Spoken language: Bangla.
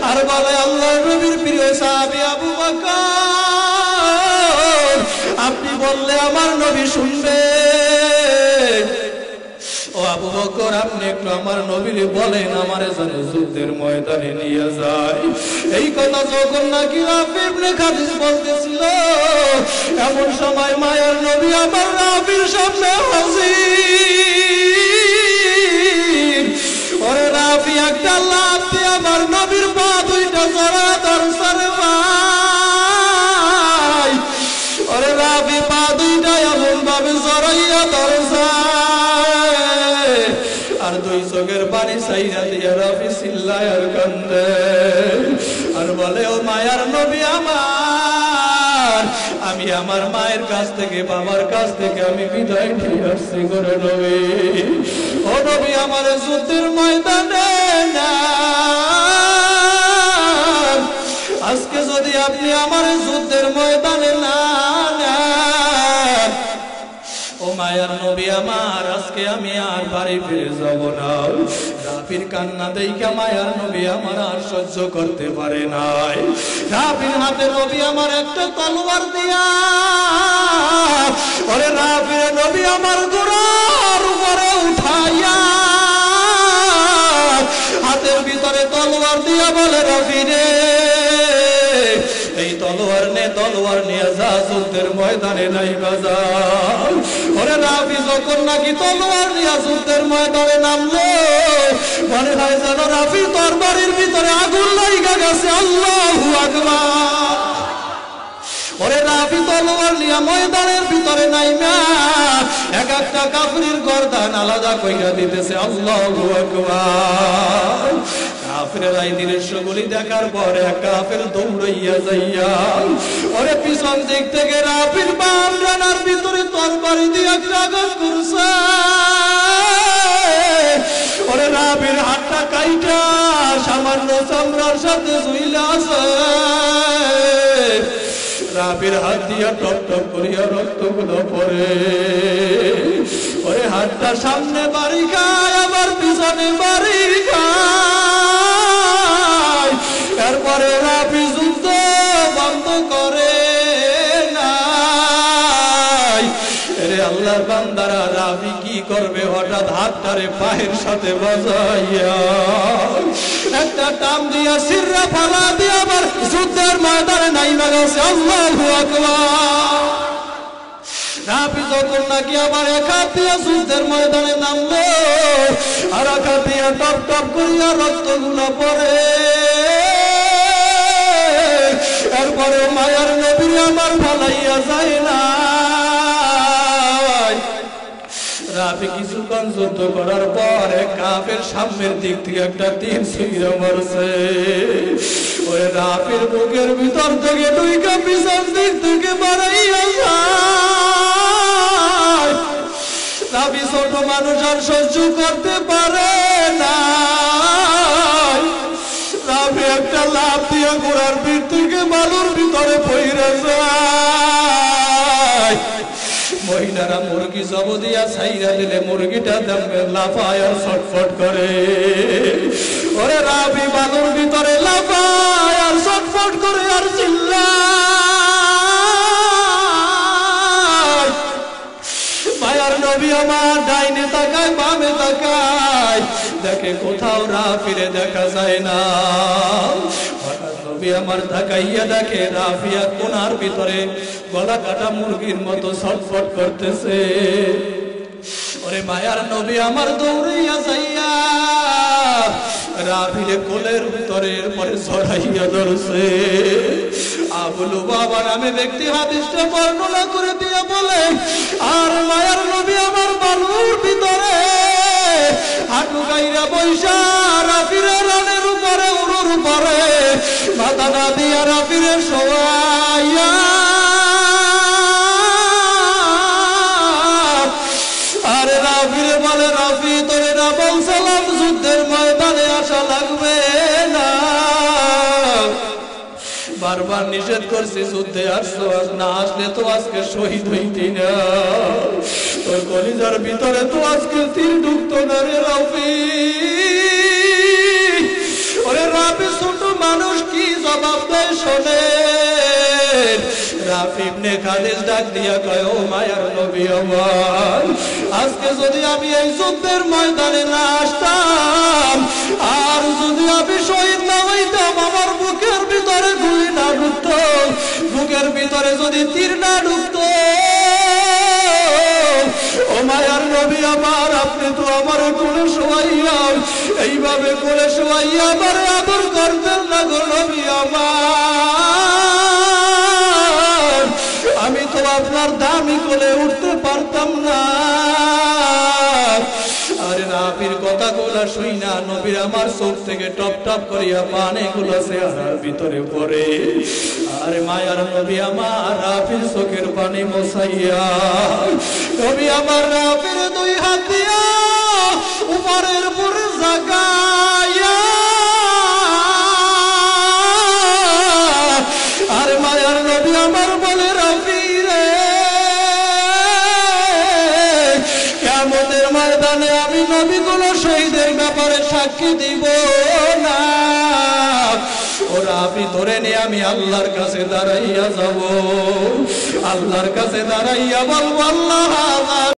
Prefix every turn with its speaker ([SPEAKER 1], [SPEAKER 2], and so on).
[SPEAKER 1] আর বলে আল্লাহর নবীর প্রিয় সাহাবী আবু বকর, আপনি বললে আমার নবী শুনবে। ও আবু বকর, আপনি একটু আমার নবীরে বলেন আমারে যেন যুদ্ধের ময়দানে নিয়ে যায়। এই কথা যখন নাকি রাফি ইবনে খাদিজ বলতেছিল, এমন সময় মায়ার নবী আমার রাফির সামনে হাজির। ওরে রাফি একটা লাফ দিয়ে আমার নবীর পা দুইটা জড়া ধরছে রে ভাই। ওরে রাফি পা দুইটা এমন ভাবে জড়াইয়া ধরছে, আর দুই চোখের পানি চাইরা দিয়া রাফি চিল্লায় আর কান্দে আর বলে, ও মায়ার নবী আমার, আমি আমার মায়ের কাছ থেকে বাবার কাছ থেকে আমি বিদায় নিয়ে আসছি করে নবী। ও নবী, আমার যুদ্ধের ময়দানে না, আজকে যদি আপনি আমার যুদ্ধের ময়দানে না নেন, ও মায়ার নবী আমার, আজকে আমি আর বাড়ি ফিরে যাব না। রাফির কান্না দেইখা মায়ার নবী আমার আর সহ্য করতে পারে নাই। রাফির হাতে নবী আমার একটা তলোয়ার দিয়া, ওরে রাফির নবী আমার গোড়ার উপরে উঠাইয়া হাতের ভিতরে তলোয়ার দিয়া বলে, রাফি রে, এই তলোয়ার নে, তলোয়ার নিয়ে যা যুদ্ধের ময়দানে নাই বাজা। ওরে রাফি যখন নাকি তলোয়ার নিয়ে যুদ্ধের ময়দানে নামলো, মনে হয় যেন রাফির তরবারির ভিতরে আগুন লাগা গেছে। আল্লাহু আকবার। ওরে রাফি তলোয়ার নিয়ে ময়দানের ভিতরে নাইমা এক একটা কাফিরের গর্দান আলাদা কইরা দিতেছে। আল্লাহু আকবার। কাফেরের এই দৃশ্যগুলি দেখার পরে কাফের দৌড়াইয়া যাইয়া ওরে পিছন দিক থেকে রাফির বাম ডানার ভিতরে তরবারি দিয়ে আঘাত করছে। ওরে রাফির হাতটা কাইটা সামান্য চামড়ার সাথে ঝুইলা আছে। রাফির হাত দিয়া টপ টপ করিয়া রক্তগুলো পড়ে। ওরে হাতটা সামনে বাড়ি খায়, আবার পিছনে বাড়ি খায়। এরপরে রাফি যুদ্ধ বন্ধ করে নাই। রে আল্লাহর বান্দারা, রাফি কি করবে? হঠাৎ হাতটারে পায়ের সাথে বাজাইয়া একটা টাম দিয়া সিররা ফালা দিয়া আবার যুদ্ধের ময়দানে নাইমা গেছে। আল্লাহু আকবার। রাফি যখন নাকি আবার এক হাত দিয়া যুদ্ধের ময়দানে নামলো, আর এক হাত দিয়া টপ টপ করিয়া রক্তগুলো পড়ে। এরপরে মায়ার নবী আমার ফালাইয়া যায় না। রাফি কিছুক্ষণ যুদ্ধ করার পরে কাফের সামনের দিক থেকে একটা তীর ছুঁড়ে মারছে। ওই রাফির বুকের ভিতর থেকে দুইটা পিছন দিক থেকে বাড়াইয়া যায়। রাফি ছোট মানুষ আর সহ্য করতে পারে না। রাফি একটা লাফ দিয়ে ঘোড়ার পিঠ থেকে বালুর ভিতরে পইরা যায়। মহিলারা মুরগি জব দিয়া ছাইরা দিলে মুরগিটা লাফায় আর ছটফট করে। ওরে রাফি বালুর ভিতরে লাফায় আর ছটফট করে আর চিল্লায়। মায়ার নবী আমার ডাইনে তাকায় বামে তাকায়, দেখে কোথাও রাফিরে দেখা যায় না। নবী আমার তাকাইয়া দেখে রাফিয়া কোনার ভিতরে গলা কাটা মুরগির মতো ছটফট করতেছে। ওরে মায়ার নবী আমার দৌড়াইয়া যাইয়া রাফিরে কোলের ভিতরে পরে ছড়াইয়া ধরছে। আবুলু বাবা নামে ব্যক্তি হাদিসটা বর্ণনা করে দিয়ে বলে, আর মায়ার নবী আমার বালুর ভিতরে হাঁটু গাইরা বৈশা রাফিরে রানের উপরে উড়ুর উপরে মাথা না দিয়া রাফিরে শোয়াইয়া। আরে রাফিরে বলে, রাফি তোরে না বলছিলাম যুদ্ধের ময়দানে আসা লাগবে না, বারবার নিষেধ করছি যুদ্ধে আসছো, না আসলে তো আজকে শহীদ হইতি না, তোর কলিজার ভিতরে তো আজকে তীর ঢুকতো না রে রাফি। ওরে রাফি ছোট মানুষ জবাব দেয় শোনেন রাফি ইবনে খাদিজ ডাক দিয়া কয় ও মায়ার নবী আমার আজকে যদি আমি এই যুদ্ধের ময়দানে না আসতাম আর যদি আমি শহীদ না হইতাম আমার বুকের ভিতরে গুলি না ঢুকতো বুকের ভিতরে যদি তীর না ঢুকতো ও মায়ার নবী আমার আপনি তো আমার কোলে শোয়াইয়া এইভাবে কোলে শোয়াইয়া আমার আদর করতেন না গো নবী আমার আমি তো আপনার দামি কোলে উঠতে পারতাম না আরে রাফির কথা গুলা শুই না নবীর আমার চোখ থেকে টপ টপ করিয়া পানি গুলো চেহারার ভিতরে পড়ে আরে মায়ার নবী আমার রাফির চোখের পানি মোছাইয়া নবী আমার রাফির দুই হাত দিয়া উপরের উপরে জাগাইয়া আরে মায়ার নবী আমার বলে রাফি রে কিয়ামতের ময়দানে আমি নবী কোন শহীদের ব্যাপারে সাক্ষী দিব না ও রাফি ধরে নিয়ে আমি আল্লাহর কাছে দাঁড়াইয়া যাব আল্লাহর কাছে দাঁড়াইয়া বলবো আল্লাহ